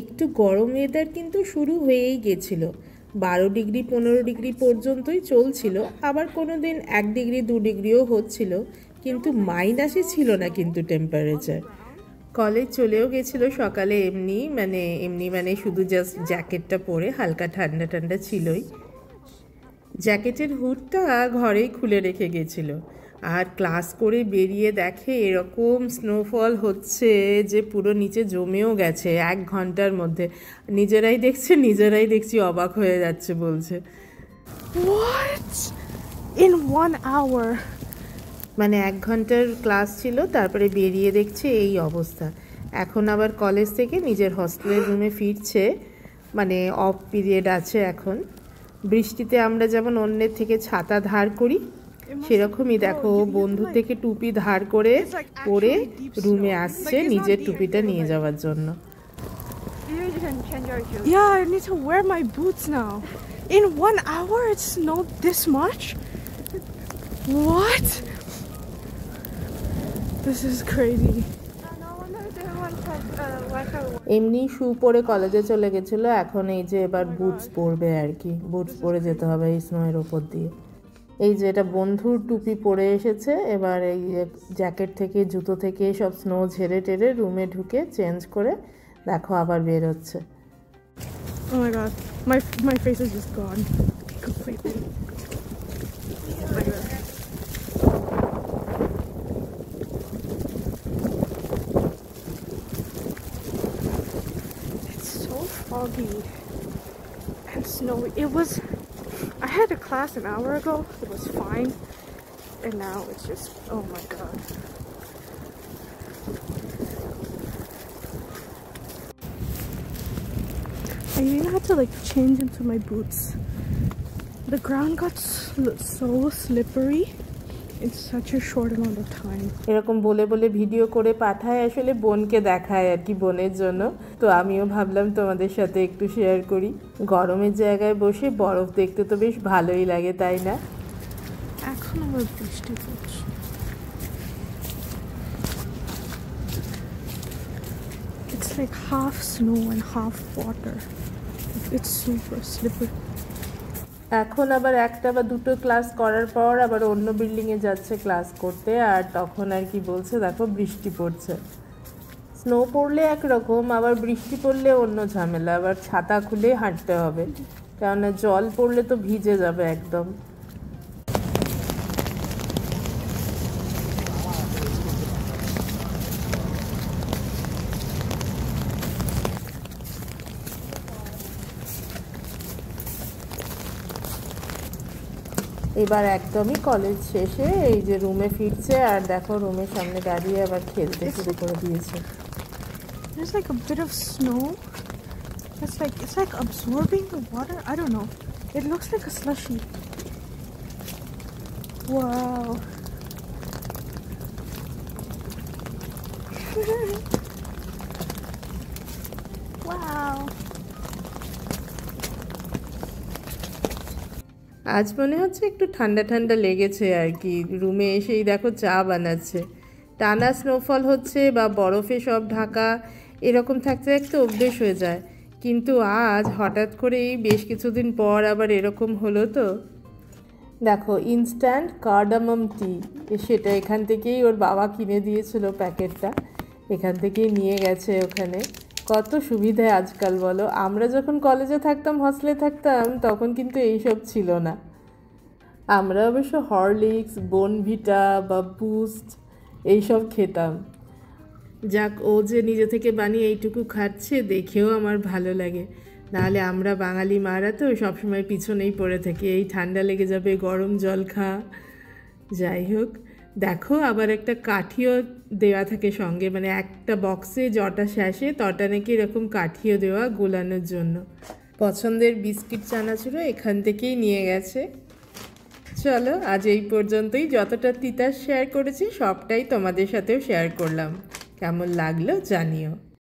একটু গরম ওয়েদার কিন্তু শুরু হয়েই গেছিলো। 12 ডিগ্রি 15 ডিগ্রি পর্যন্তই চলছিল, আবার কোনো দিন 1 ডিগ্রি 2 ডিগ্রিও হচ্ছিল, কিন্তু মাইনাসে ছিল না কিন্তু টেম্পারেচার। কলেজ চলেও গেছিলো সকালে এমনি শুধু জাস্ট জ্যাকেটটা পরে, হালকা ঠান্ডা ঠান্ডা ছিলই। জ্যাকেটের হুডটা ঘরেই খুলে রেখে গেছিলো। আর ক্লাস করে বেরিয়ে দেখে এরকম স্নোফল হচ্ছে যে পুরো নিচে জমেও গেছে 1 ঘন্টার মধ্যে। নিজেরাই দেখছি অবাক হয়ে যাচ্ছে, বলছে What? In 1 hour? 1 ঘন্টার ক্লাস ছিল, তারপরে বেরিয়ে দেখছে এই অবস্থা। এখন আবার কলেজ থেকে নিজের হস্টেলের রুমে ফিরছে, অফ পিরিয়ড আছে এখন। বৃষ্টিতে আমরা যেমন অন্যের থেকে ছাতা ধার করি, সেরকমই দেখো বন্ধু থেকে টুপি ধার করে পরে রুমে আসছে নিজের টুপিটা নিয়ে যাওয়ার জন্য। Yeah, I need to wear my boots now. In 1 hour it snowed this much? What? This is crazy. এমনি শু পরে কলেজে চলে গেছিলো, এখন এই যে এবার বুটস পরবে আর কি, বুটস পরে যেতে হবে এই স্নোয়ের ওপর দিয়ে। এই যে এটা বন্ধুর টুপি পরে এসেছে, এবার এই জ্যাকেট থেকে জুতো থেকে সব স্নো ঝেড়ে টেরে রুমে ঢুকে চেঞ্জ করে দেখো আবার বের হচ্ছে। Oh my god, my face is just gone completely. It's so foggy and snowy. I had a class an hour ago, it was fine, and now it's just, oh my god. I even had to change into my boots. The ground got so slippery in such a short amount of time. এরকম বলে বলে video করে পাঠায়, আসলে বোনকে দেখায় আর কি, বোনের জন্য। তো আমিও ভাবলাম তোমাদের সাথে একটু শেয়ার করি। গরমের জায়গায় বসে বরফ দেখতে তো বেশ ভালোই লাগে, তাই না? এখন আবার বৃষ্টি পড়ছে। It's like half snow and half water. It's super slippery. এখন আবার 1টা বা 2টো ক্লাস করার পর আবার অন্য বিল্ডিংয়ে যাচ্ছে ক্লাস করতে, আর তখন আর কি বলছে দেখো বৃষ্টি পড়ছে। স্নো পড়লে একরকম, আবার বৃষ্টি পড়লে অন্য ঝামেলা, আবার ছাতা খুলে হাঁটতে হবে, কেননা জল পড়লে তো ভিজে যাবে একদম। এবার একদমই কলেজ শেষে এই যে রুমে ফিরছে, আর দেখো রুমের সামনে দাঁড়িয়ে আবার খেলতে শুরু করে দিয়েছে। There's a bit of snow. It's like absorbing the water. I don't know. It looks like a slushy. Wow. Wow. আজ মনে হচ্ছে একটু ঠান্ডা ঠান্ডা লেগেছে আর কি। রুমে এসেই দেখো চা বানাচ্ছে। টানা স্নোফল হচ্ছে বা বরফে সব ঢাকা, এরকম থাকতে থাকতে অভ্যেস হয়ে যায়, কিন্তু আজ হঠাৎ করেই বেশ কিছুদিন পর আবার এরকম হলো। তো দেখো ইনস্ট্যান্ট কার্ডামাম টি, সেটা এখান থেকেই ওর বাবা কিনে দিয়েছিল প্যাকেটটা, এখান থেকেই নিয়ে গেছে ওখানে। কত সুবিধায় আজকাল বলো। আমরা যখন কলেজে থাকতাম, হস্টেলে থাকতাম, তখন কিন্তু এইসব ছিল না। আমরা অবশ্য হরলিক্স, বোনভিটা বা বুস্ট এইসব খেতাম। যাক, ও যে নিজে থেকে বানিয়ে এইটুকু খাচ্ছে দেখেও আমার ভালো লাগে। নাহলে আমরা বাঙালি মারা তো সবসময় পিছনেই পড়ে থাকি, এই ঠান্ডা লেগে যাবে, গরম জল খা। যাই হোক, দেখো আবার একটা কাঠিও দেওয়া থাকে সঙ্গে, একটা বক্সে জটা শেষে তটা নাকি এরকম কাঠিও দেওয়া গোলানোর জন্য। পছন্দের বিস্কিট চানাচুরও এখান থেকেই নিয়ে গেছে। চলো আজ এই পর্যন্তই। যতটা তিতাস শেয়ার করেছি সবটাই তোমাদের সাথেও শেয়ার করলাম। কেমন লাগলো জানিও।